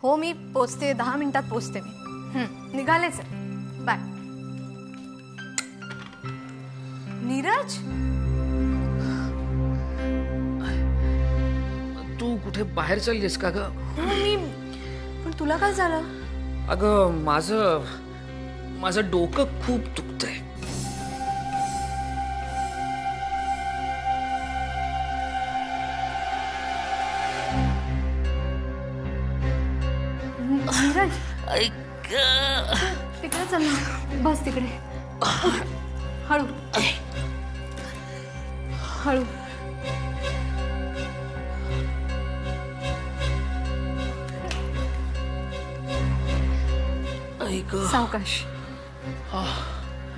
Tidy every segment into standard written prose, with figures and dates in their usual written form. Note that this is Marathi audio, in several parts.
हो मी पोचते, 10 मिनिटात पोचते मी. निघालेच आहे. बाय. नीरज, तू कुठे बाहेर चाललीस का ग? मी पण तुला काय झालं? अगं माझं डोकं खूप दुखतंय. नीरज, ऐक, तिकडे चल ना. बस तिकडे. हळू हळू. ऐक, सावकाश.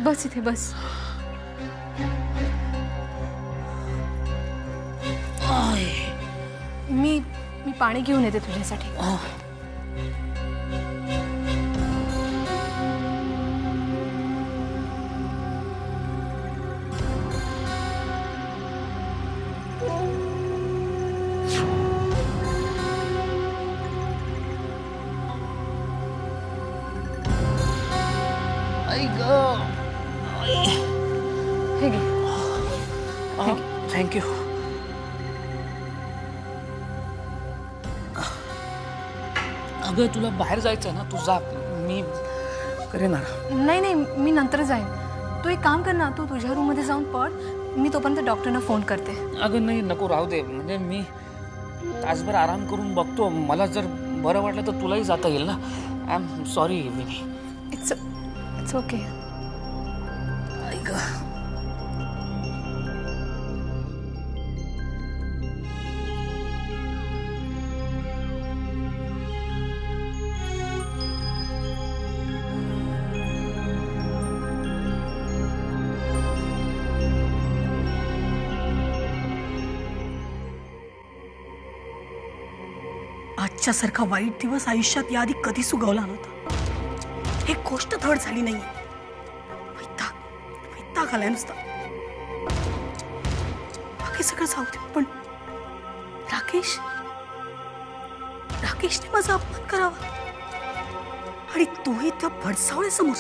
बस इथे बस. मी पाणी घेऊन येते तुझ्यासाठी. हे घे. थँक्यू. अगं तुला बाहेर जायचं ना, तू जा, मी करेन. नाही नाही, मी नंतर जाईन. तू एक काम कर ना, तू तुझ्या रूम मध्ये जाऊन पड. मी तोपर्यंत डॉक्टरना फोन करते. अगं नाही, नको, राहू दे. म्हणजे मी तासभर आराम करून बघतो. मला जर बरं वाटलं तर तुलाही जाता येईल ना. I am sorry Vini. It's okay. ऐक, आजच्यासारखा वाईट दिवस आयुष्यात याआधी कधीच उगवला नव्हता. एक गोष्ट धड झाली नाहीये. वैताग आलाय नुसता. बाकी सगळं जाऊ दे, पण राकेशने माझा अपमान करावा आणि तोही त्या भडसावळ्यासमोर.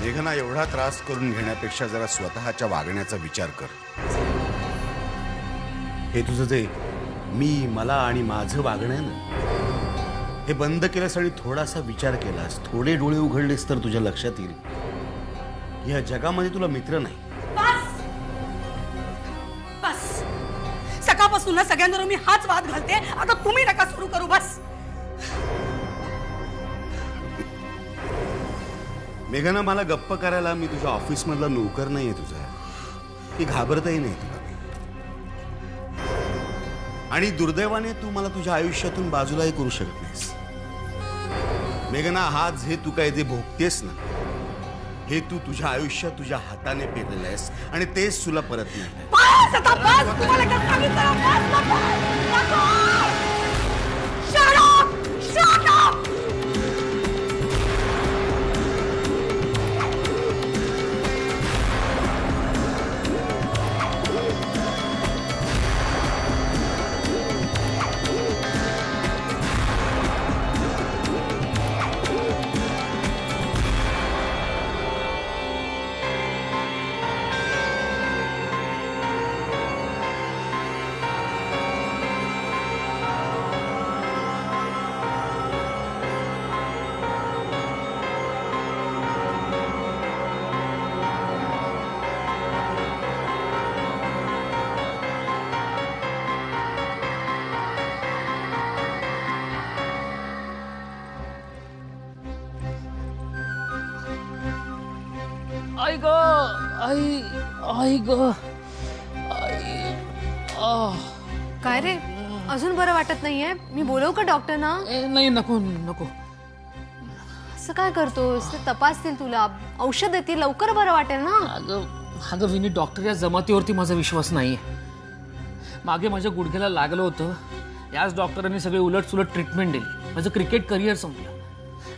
मेघना, एवढा त्रास करून घेण्यापेक्षा जरा स्वतःच्या वागण्याचा विचार कर. हे तुझं जे मला आणि माझं वागणं आहे ना, हे बंद केलंस आणि थोडासा विचार केलास, थोडे डोळे उघडलेस तर तुझ्या लक्षात येईल या जगामध्ये तुला मित्र नाही. बस सकाळपासून ना सगळ्यांवर मी हाच वाद घालते. आता तुम्ही नका सुरू करू. बस. मेघना, मला गप्प करायला मी तुझ्या ऑफिस मधला नोकर नाहीये तुझा. मी घाबरतही नाही तुला. आणि दुर्दैवाने तू मला तुझ्या आयुष्यातून बाजूलाही करू शकत नाहीस. मेघना, हा जे तू काय जे भोगतेस ना, हे तू तुझ्या आयुष्यात तुझ्या हाताने पेरलेलं आहेस आणि तेच तुला परत मिळालं. आई ग, आई ग, काय रे, अजून बरं वाटत नाहीये? मी बोलवू का डॉक्टरना? नाही, नको नको. असं काय करतोस? ते तपासतील तुला, औषध देतील, लवकर बरं वाटेल ना. अगं विनी, डॉक्टर या जमातीवरती माझा विश्वास नाहीये. मागे माझ्या गुडघ्याला लागलं होतं, याच डॉक्टरांनी सगळे उलट सुलट ट्रीटमेंट दिली. माझं क्रिकेट करिअर संपलं.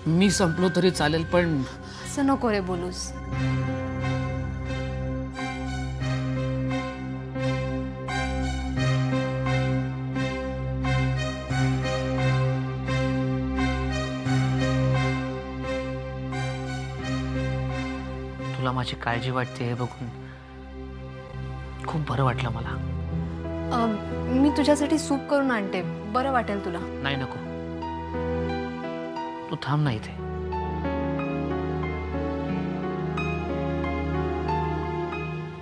मी संपलो तरी चालेल, पण असं नको रे बोलूस. तुला माझी काळजी वाटते हे बघून खूप बरं वाटलं मला. मी तुझ्यासाठी सूप करून आणते, बरं वाटेल तुला. नाही नको, तू थांब ना इथे.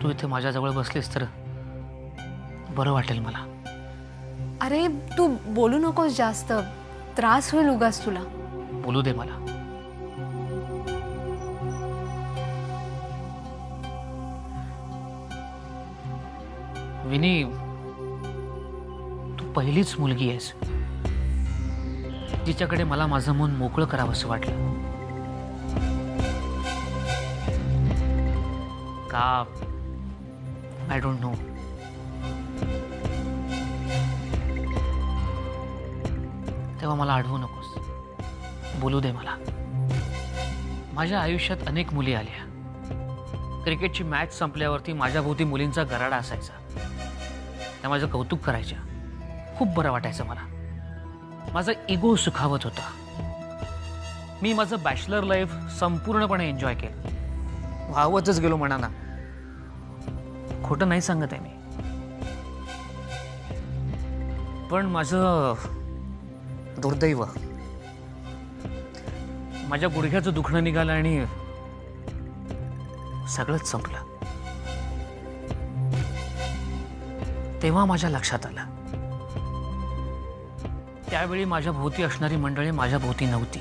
तू इथे माझ्याजवळ बसलीस तर बरं वाटेल मला. अरे तू बोलू नकोस जास्त, त्रास होईल उगाच तुला. बोलू दे मला. विनी, तू पहिलीच मुलगी आहेस जिच्याकडे मला माझं मन मोकळं करावंसं वाटलं. का आय डोंट नो. तेव्हा मला अडवू नकोस, बोलू दे मला. माझ्या आयुष्यात अनेक मुली आल्या. क्रिकेटची मॅच संपल्यावरती माझ्या भोवती मुलींचा गराडा असायचा. त्या माझं कौतुक करायच्या. खूप बरं वाटायचं मला. माझा इगो सुखावत होता. मी माझं बॅचलर लाईफ संपूर्णपणे एन्जॉय केलं. वाहवतच गेलो म्हणाना. खोटं नाही सांगत आहे मी. पण माझं दुर्दैव, माझ्या गुडघ्याचं दुखणं निघालं आणि सगळंच संपलं. तेव्हा माझ्या लक्षात आलं, त्यावेळी माझ्या भोवती असणारी मंडळी माझ्या भोवती नव्हती.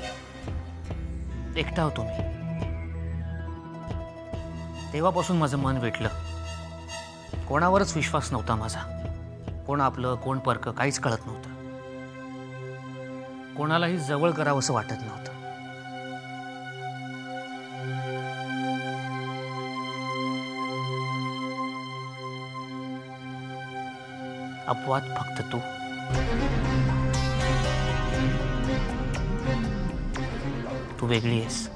एकटा होतो मी. तेव्हापासून माझं मन वेटलं. कोणावरच विश्वास नव्हता माझा. कोण आपलं कोण परकं काहीच कळत नव्हतं. कोणालाही जवळ करावंसं वाटत नव्हतं. अपवाद फक्त तू. तू वेगळी आहेस.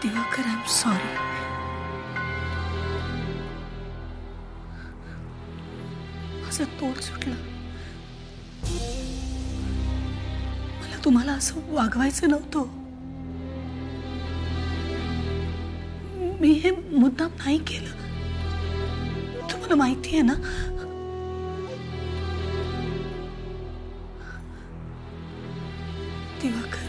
Diwakar, I am sorry. माझं तोड सुटलं. मला तुम्हाला असं वागवायचं नव्हतं. मी हे मुद्दाम नाही केलं. तुम्हाला माहिती आहे ना. दिवाकर,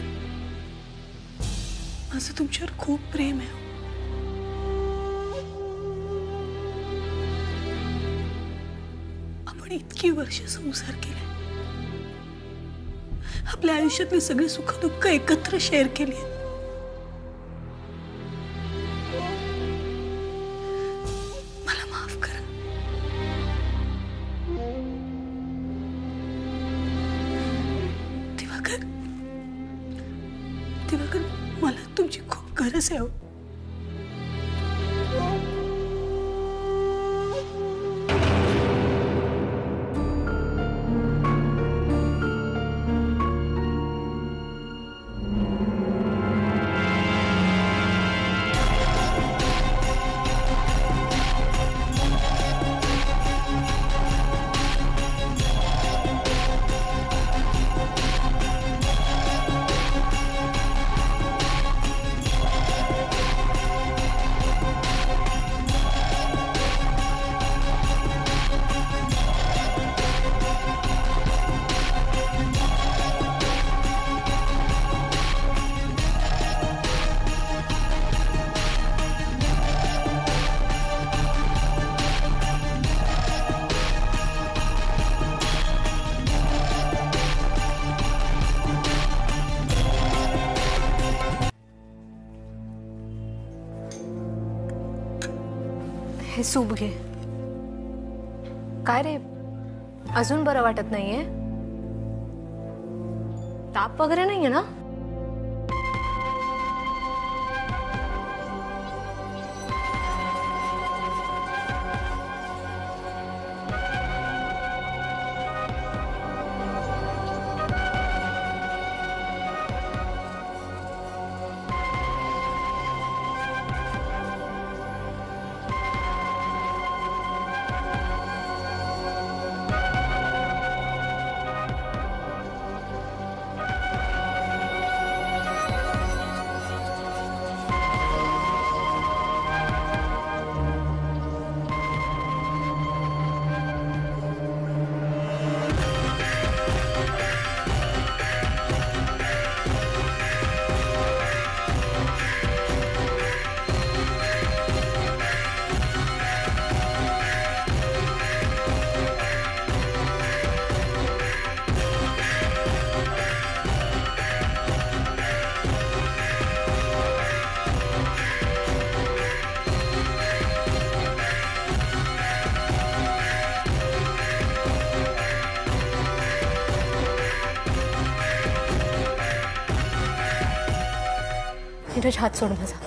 माझं तुमच्यावर खूप प्रेम आहे. आपण इतकी वर्ष संसार केले. आपल्या आयुष्यातले सगळे सुख दुःख एकत्र शेअर केले. मला माफ करा. दिवाकर, दिवाकर, मला तुमची खूप गरज आहे. हे सूप घे. काय रे, अजून बरं वाटत नाहीये? ताप वगैरे नाहीये ना? नीरज, हात सोड माझा.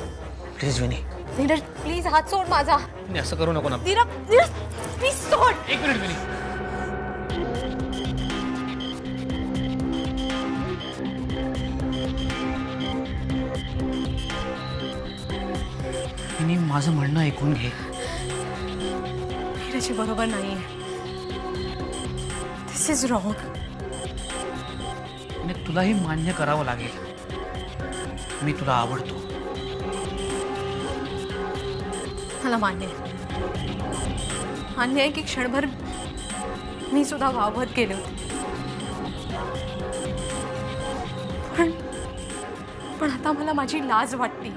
Please Winnie. नीरज प्लीज हात सोड माझा. विनी, असं करू नको ना. नीरज प्लीज सोड. एक मिनिट विनी. विनी, माझं म्हणणं ऐकून घे. नीरज, हे बरोबर नाहीये. दिस इज रॉंग. आणि तुलाही मान्य करावं लागेल. मी तुला आवडतो. मला मान्य आहे की क्षणभर मी सुद्धा वावहत गेले होते. पण आता मला माझी लाज वाटते.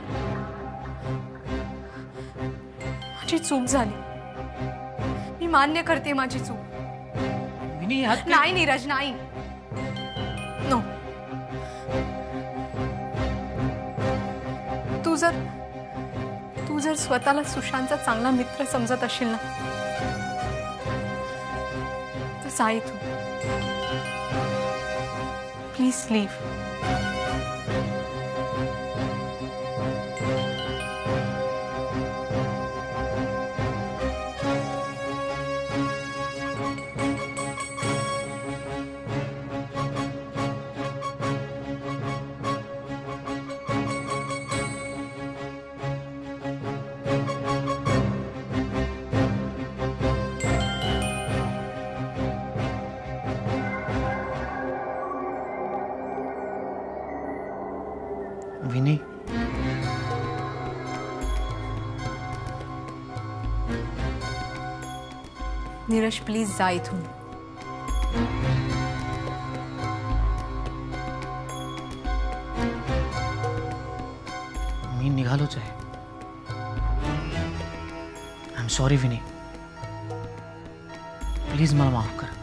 माझी चूक झाली. मी मान्य करते माझी चूक. विनी, हात नाही नीरज, नाही. नो. तू जर स्वतःला सुशांतचा चांगला मित्र समजत असशील ना, तर जा इथून. Please leave. Vini, Neeraj please जा इथून. मी निघालोच आहे. I am sorry Vini. Please मला माफ कर.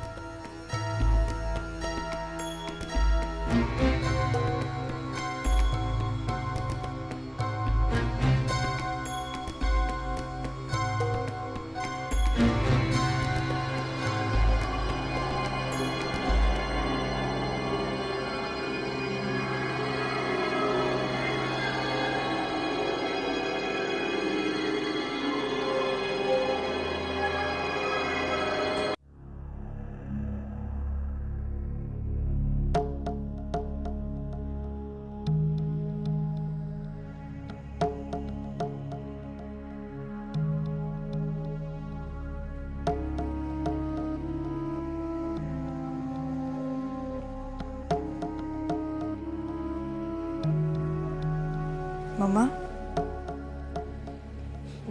मम्मा,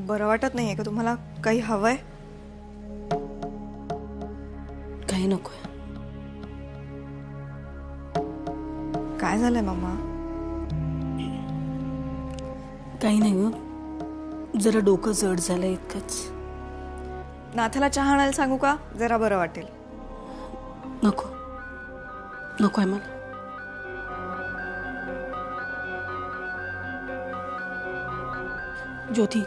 बरं वाटत नाहीये का तुम्हाला? काही हवंय? काही नकोय. काय झालंय मम्मा? काही नाही हो, जरा डोकं जड झालं इतकंच. नाथाला चहा आणायला सांगू का? जरा बरं वाटेल. नको नको आहे मला. ज्योती,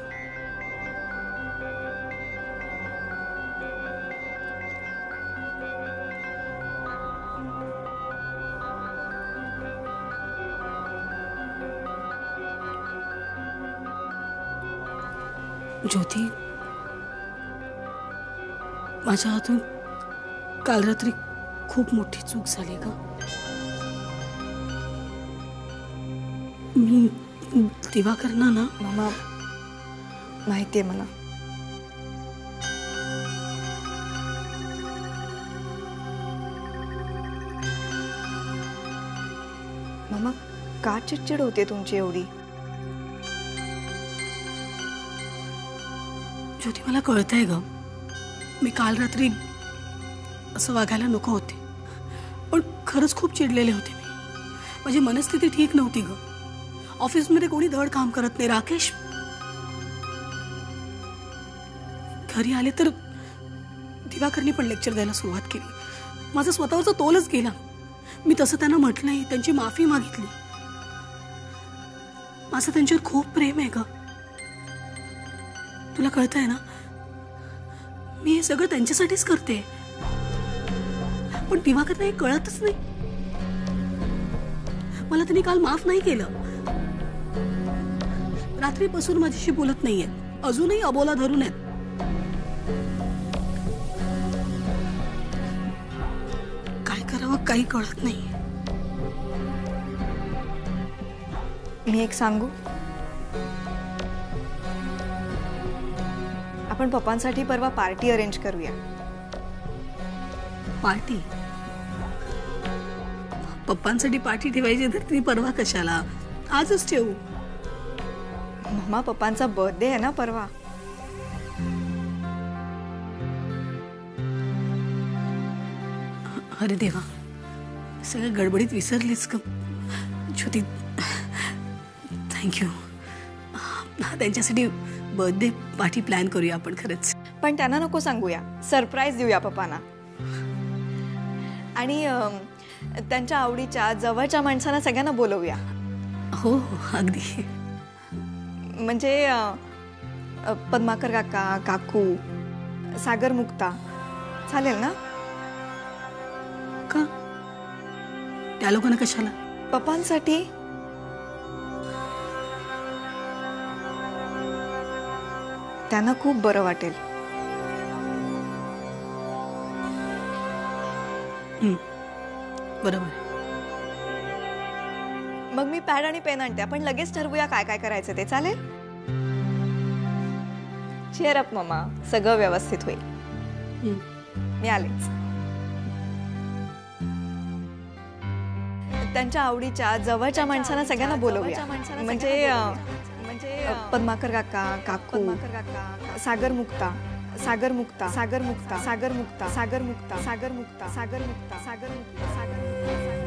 ज्योती, माझ्या हातून काल रात्री खूप मोठी चूक झाली का? मी दिवाकरना ना मामा माहिती आहे मला. मामा का चिडचिड होते तुमची एवढी? ज्योती, मला कळतंय ग, मी काल रात्री असं वागायला नको होते, पण खरंच खूप चिडलेले होते मी. माझी मनस्थिती ठीक नव्हती ग. ऑफिसमध्ये कोणी धड काम करत नाही. राकेश घरी आले तर दिवाकरनी पण लेक्चर द्यायला सुरुवात केली. माझा स्वतःवरचा तोलच गेला. मी तसं त्यांना म्हटलंही, त्यांची माफी मागितली. माझं त्यांच्यावर खूप प्रेम आहे ग. तुला कळतंय ना, मी हे सगळं त्यांच्यासाठीच करते. पण दिवाकरला हे कळतच नाही. मला त्यांनी काल माफ नाही केलं. रात्रीपासून माझ्याशी बोलत नाहीये. अजूनही अबोला धरून आहेत. काय करावं काही कळत नाही. मी एक सांगू? आपण पप्पांसाठी परवा पार्टी अरेंज करूया. पार्टी? पप्पांसाठी पार्टी ठेवायची तर ती परवा कशाला, आजच ठेवू. मामा पप्पांचा बर्थडे आहे ना परवा. अरे देवा, सगळं गडबडीत विसरलीच का ज्योती. थँक्यू. त्यांच्यासाठी बर्थडे पार्टी प्लॅन करूया आपण खरंच. पण त्यांना नको सांगूया, सरप्राईज देऊया पप्पांना. आणि त्यांच्या आवडीच्या जवळच्या माणसांना सगळ्यांना बोलवूया. हो हो अगदी. म्हणजे पद्माकर काका, काकू, सागर, मुक्ता, चालेल ना? का त्या लोकांना कशाला? पप्पांसाठी. त्यांना खूप बरं वाटेल. बरोबर. मग मी पॅड आणि पेन आणते. आपण लगेच ठरवूया काय काय करायचं ते. चालेल? चेअर अप मम्मा, सगळं व्यवस्थित होईल. मी आलेच. त्यांच्या आवडीच्या जवळच्या माणसांना सगळ्यांना बोलवूया. म्हणजे पद्माकर काका, काकू, सागर, मुक्ता, सागर, मुक्ता, सागर, मुक्ता, सागर, मुक्ता, सागर, मुक्ता, सागर, मुक्ता, सागर, मुक्ता, सागर, मुक्ता, सागर, मुक्ता.